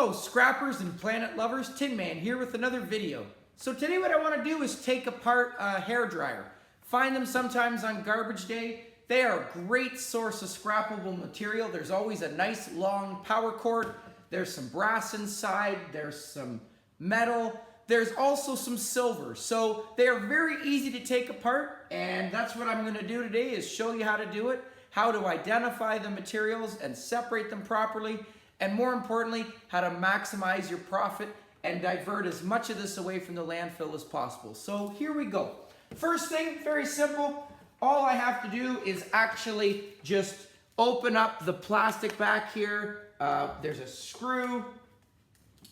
Hello scrappers and planet lovers, Tin Man here with another video. So today what I want to do is take apart a hairdryer. Find them sometimes on garbage day. They are a great source of scrappable material. There's always a nice long power cord. There's some brass inside. There's some metal. There's also some silver. So they are very easy to take apart, and that's what I'm going to do today is show you how to do it, how to identify the materials and separate them properly, and more importantly, how to maximize your profit and divert as much of this away from the landfill as possible. So here we go. First thing, very simple. All I have to do is actually just open up the plastic back here. There's a screw,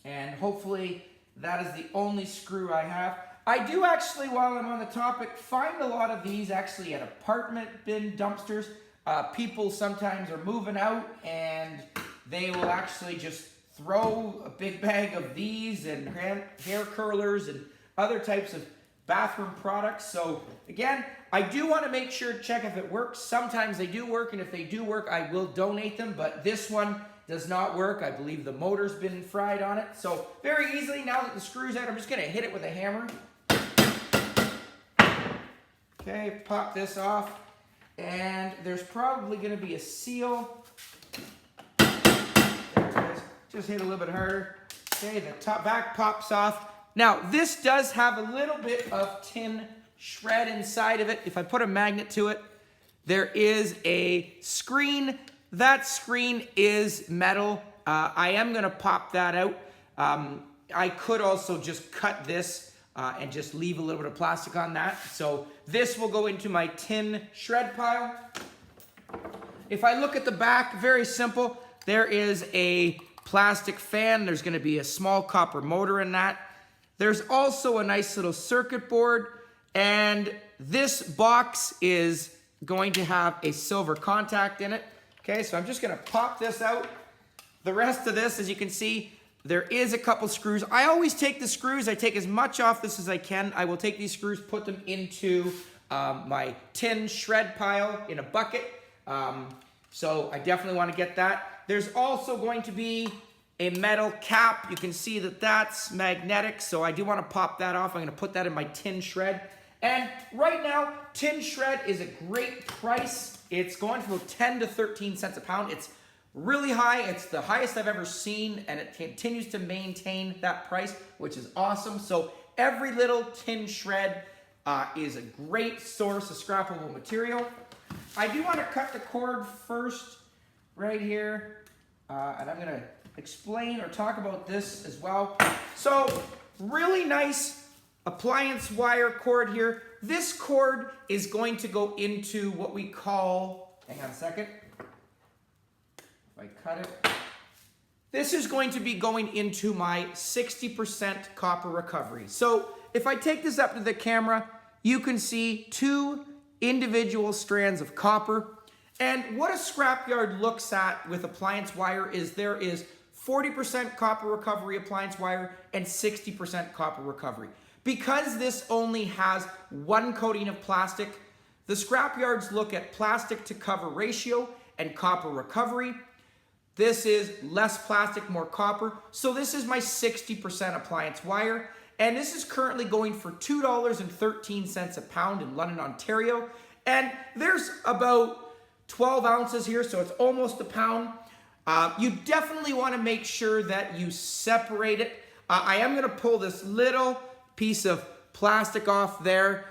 and hopefully that is the only screw I have. I do actually, while I'm on the topic, find a lot of these actually at apartment bin dumpsters. People sometimes are moving out and they will actually just throw a big bag of these and hair curlers and other types of bathroom products. So again, I do want to make sure to check if it works. Sometimes they do work, and if they do work, I will donate them, but this one does not work. I believe the motor's been fried on it. So very easily, now that the screw's out, I'm just going to hit it with a hammer. Okay, pop this off, and there's probably going to be a seal. Just hit a little bit harder. Okay, the top back pops off. Now, this does have a little bit of tin shred inside of it. If I put a magnet to it, there is a screen. That screen is metal. I am going to pop that out. I could also just cut this and just leave a little bit of plastic on that. So this will go into my tin shred pile. If I look at the back, very simple. There is a plastic fan. There's going to be a small copper motor in that. There's also a nice little circuit board, and this box is going to have a silver contact in it. Okay, so I'm just going to pop this out. The rest of this, as you can see, there is a couple screws. I always take the screws. I take as much off this as I can. I will take these screws, put them into my tin shred pile in a bucket. So I definitely want to get that. There's also going to be a metal cap. You can see that that's magnetic, so I do want to pop that off. I'm going to put that in my tin shred. And right now, tin shred is a great price. It's going for about 10 to 13 cents a pound. It's really high. It's the highest I've ever seen, and it continues to maintain that price, which is awesome. So every little tin shred is a great source of scrappable material. I do want to cut the cord first right here, and I'm going to explain or talk about this as well. So really nice appliance wire cord here. This cord is going to go into what we call, hang on a second, if I cut it, this is going to be going into my 60% copper recovery. So if I take this up to the camera, you can see two individual strands of copper. And what a scrapyard looks at with appliance wire is there is 40% copper recovery appliance wire and 60% copper recovery. Because this only has one coating of plastic, the scrapyards look at plastic to cover ratio and copper recovery. This is less plastic, more copper. So this is my 60% appliance wire. And this is currently going for $2.13 a pound in London, Ontario. And there's about 12 ounces here, so it's almost a pound. You definitely want to make sure that you separate it. I am going to pull this little piece of plastic off there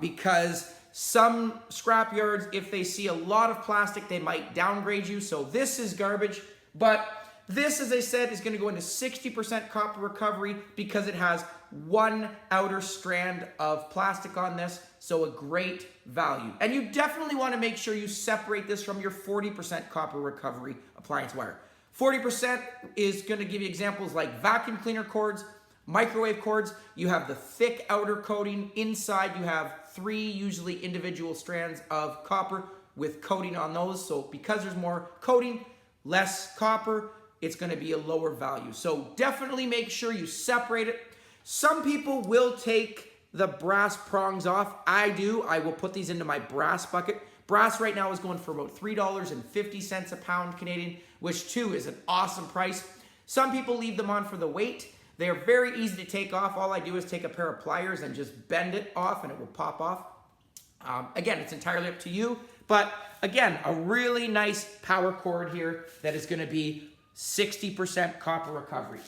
because some scrapyards, if they see a lot of plastic, they might downgrade you. So this is garbage, but this, as I said, is going to go into 60% copper recovery because it has one outer strand of plastic on this, so a great value. And you definitely want to make sure you separate this from your 40% copper recovery appliance wire. 40% is going to give you examples like vacuum cleaner cords, microwave cords. You have the thick outer coating. Inside you have three usually individual strands of copper with coating on those. So because there's more coating, less copper, it's going to be a lower value. So definitely make sure you separate it. Some people will take the brass prongs off. I do. I will put these into my brass bucket. Brass right now is going for about $3.50 a pound Canadian, which too is an awesome price. Some people leave them on for the weight. They are very easy to take off. All I do is take a pair of pliers and just bend it off and it will pop off. Again, it's entirely up to you. But again, a really nice power cord here that is going to be 60% copper recovery.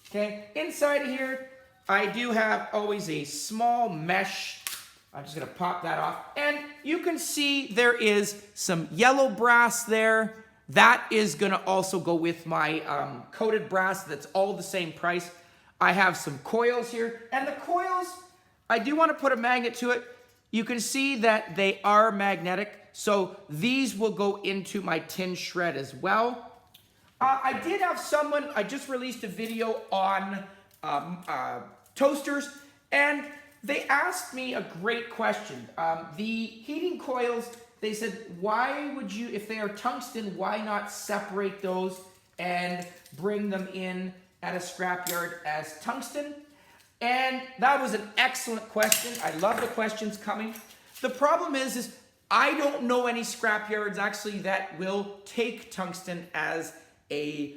Okay, inside of here, I do have always a small mesh. I'm just going to pop that off. And you can see there is some yellow brass there. That is going to also go with my coated brass. That's all the same price. I have some coils here. And the coils, I do want to put a magnet to it. You can see that they are magnetic. So these will go into my tin shred as well. I did have someone, I just released a video on toasters, and they asked me a great question. The heating coils, they said, why would you, if they are tungsten, why not separate those and bring them in at a scrapyard as tungsten? And that was an excellent question. I love the questions coming. The problem is I don't know any scrapyards actually that will take tungsten as a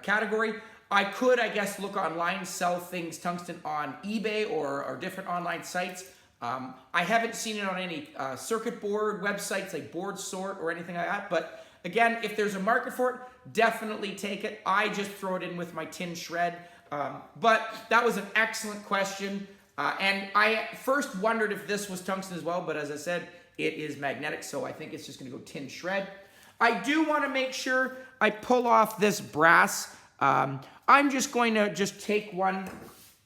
category. I could, I guess, look online, sell things tungsten on eBay or different online sites. I haven't seen it on any circuit board websites like Board Sort or anything like that. But again, if there's a market for it, definitely take it. I just throw it in with my tin shred. But that was an excellent question. And I first wondered if this was tungsten as well, but as I said, it is magnetic, so I think it's just going to go tin shred. I do want to make sure I pull off this brass. I'm just going to take one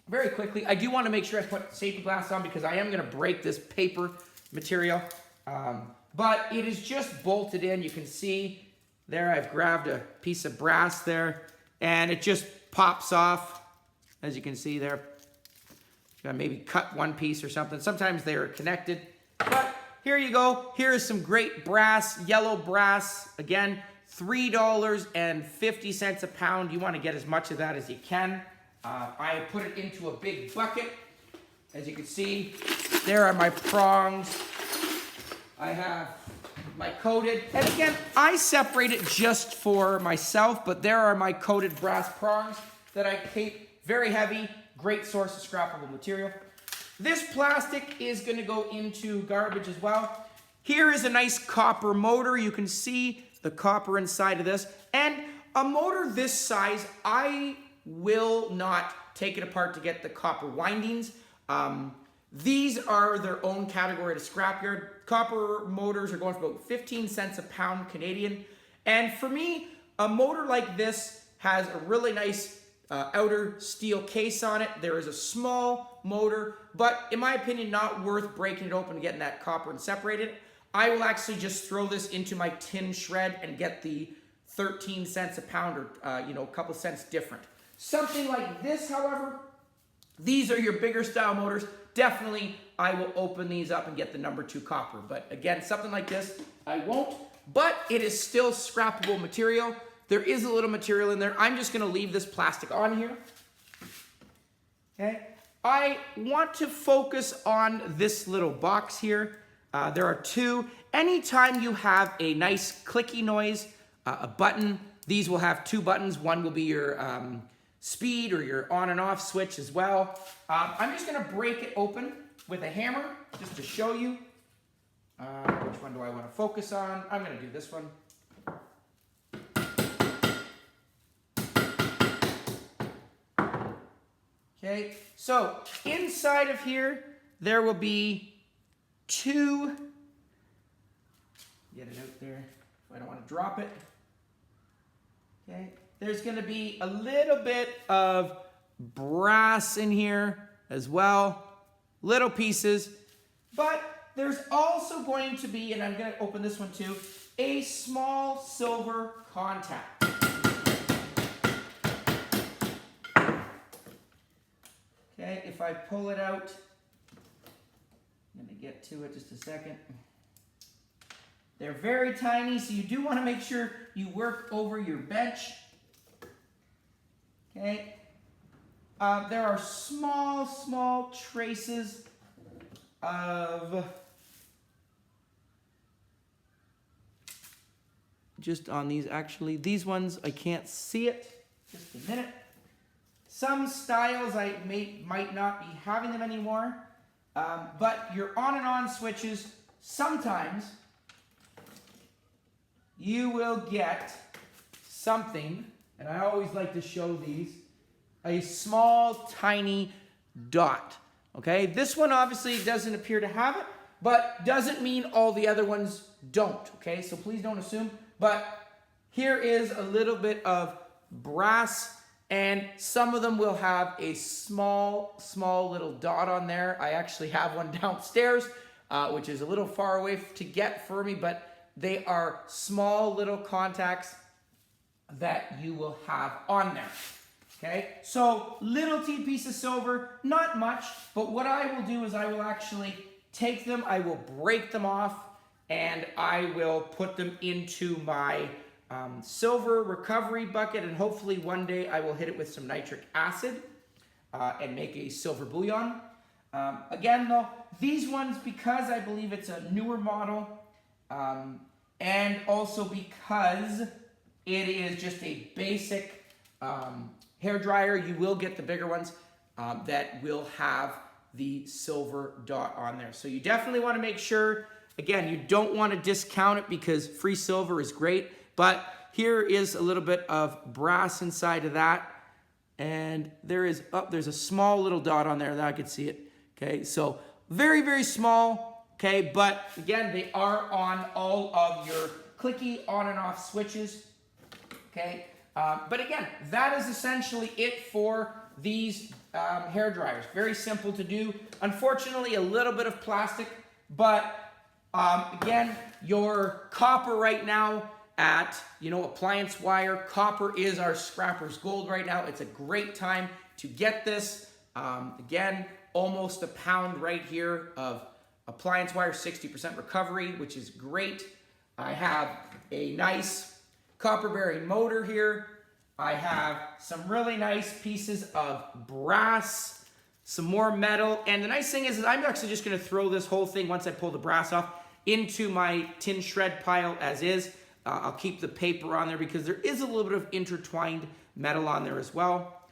very quickly. I do want to make sure I put safety glasses on because I am going to break this paper material. But it is just bolted in. You can see there I've grabbed a piece of brass there and it just pops off. As you can see there, maybe cut one piece or something. Sometimes they are connected. But here you go. Here is some great brass, yellow brass. Again, $3.50 a pound. You want to get as much of that as you can. I put it into a big bucket. As you can see, there are my prongs. I have my coated. And again, I separate it just for myself, but there are my coated brass prongs that I keep. Very heavy, great source of scrappable material. This plastic is going to go into garbage as well. Here is a nice copper motor. You can see the copper inside of this. And a motor this size, I will not take it apart to get the copper windings. These are their own category at a scrapyard. Copper motors are going for about 15 cents a pound Canadian. And for me, a motor like this has a really nice outer steel case on it. There is a small motor, but in my opinion, not worth breaking it open and getting that copper and separating it. I will actually just throw this into my tin shred and get the 13 cents a pound or a couple cents different. Something like this, however, these are your bigger style motors. Definitely, I will open these up and get the number 2 copper. But again, something like this, I won't. But it is still scrappable material. There is a little material in there. I'm just going to leave this plastic on here. Okay. I want to focus on this little box here. There are 2. Anytime you have a nice clicky noise, a button, these will have 2 buttons. One will be your speed or your on and off switch as well. I'm just going to break it open with a hammer just to show you. Which one do I want to focus on? I'm going to do this one. Okay, so inside of here, there will be 2, get it out there if I don't want to drop it. Okay, there's going to be a little bit of brass in here as well, little pieces, but there's also going to be, and I'm going to open this one too, a small silver contact. Okay, if I pull it out, I'm going to get to it just a second. They're very tiny, so you do want to make sure you work over your bench. Okay. There are small traces of just on these actually. These ones, I can't see it. Just a minute. Some styles I might not be having them anymore. But your on and on switches, sometimes you will get something, and I always like to show these, a small tiny dot. Okay, this one obviously doesn't appear to have it, but doesn't mean all the other ones don't. Okay, so please don't assume. But here is a little bit of brass, and some of them will have a small little dot on there. I actually have one downstairs, which is a little far away to get for me, but they are small little contacts that you will have on there. Okay, so little T piece of silver, not much, but what I will do is I will actually take them, I will break them off, and I will put them into my silver recovery bucket, and hopefully one day I will hit it with some nitric acid and make a silver bullion. Again though, these ones, because I believe it's a newer model, and also because it is just a basic hair dryer, you will get the bigger ones that will have the silver dot on there. So you definitely want to make sure, again, you don't want to discount it because free silver is great, but here is a little bit of brass inside of that, and there's a small little dot on there that I could see it. Okay, so very, very small, okay, but again, they are on all of your clicky on and off switches, okay. But again, that is essentially it for these hair dryers. Very simple to do. Unfortunately, a little bit of plastic, but again, your copper right now at, appliance wire, copper is our scrapper's gold right now. It's a great time to get this. Again, almost a pound right here of appliance wire, 60% recovery, which is great. I have a nice copper bearing motor here. I have some really nice pieces of brass, some more metal, and the nice thing is I'm actually just going to throw this whole thing, once I pull the brass off, into my tin shred pile as is. I'll keep the paper on there because there is a little bit of intertwined metal on there as well.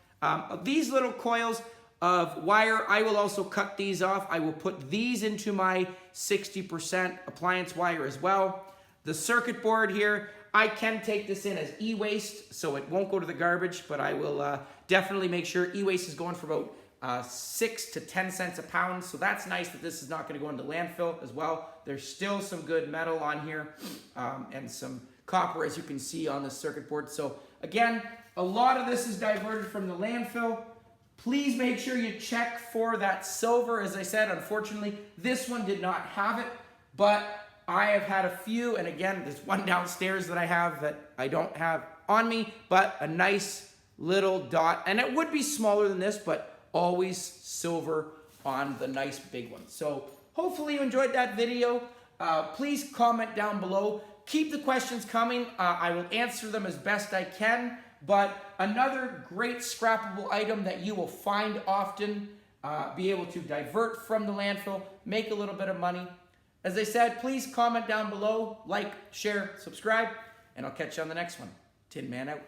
These little coils of wire, I will also cut these off. I will put these into my 60% appliance wire as well. The circuit board here, I can take this in as e-waste, so it won't go to the garbage, but I will definitely make sure e-waste is going for about 6 to 10 cents a pound, so that's nice that this is not going to go into landfill as well. There's still some good metal on here and some copper, as you can see on the circuit board. So again, a lot of this is diverted from the landfill. Please make sure you check for that silver. As I said, unfortunately, this one did not have it, but I have had a few, and again, there's one downstairs that I have that I don't have on me, but a nice little dot, and it would be smaller than this, but always silver on the nice big one. So hopefully you enjoyed that video. Please comment down below. Keep the questions coming. I will answer them as best I can, but another great scrappable item that you will find often, be able to divert from the landfill, make a little bit of money. As I said, please comment down below, like, share, subscribe, and I'll catch you on the next one. Tin Man out.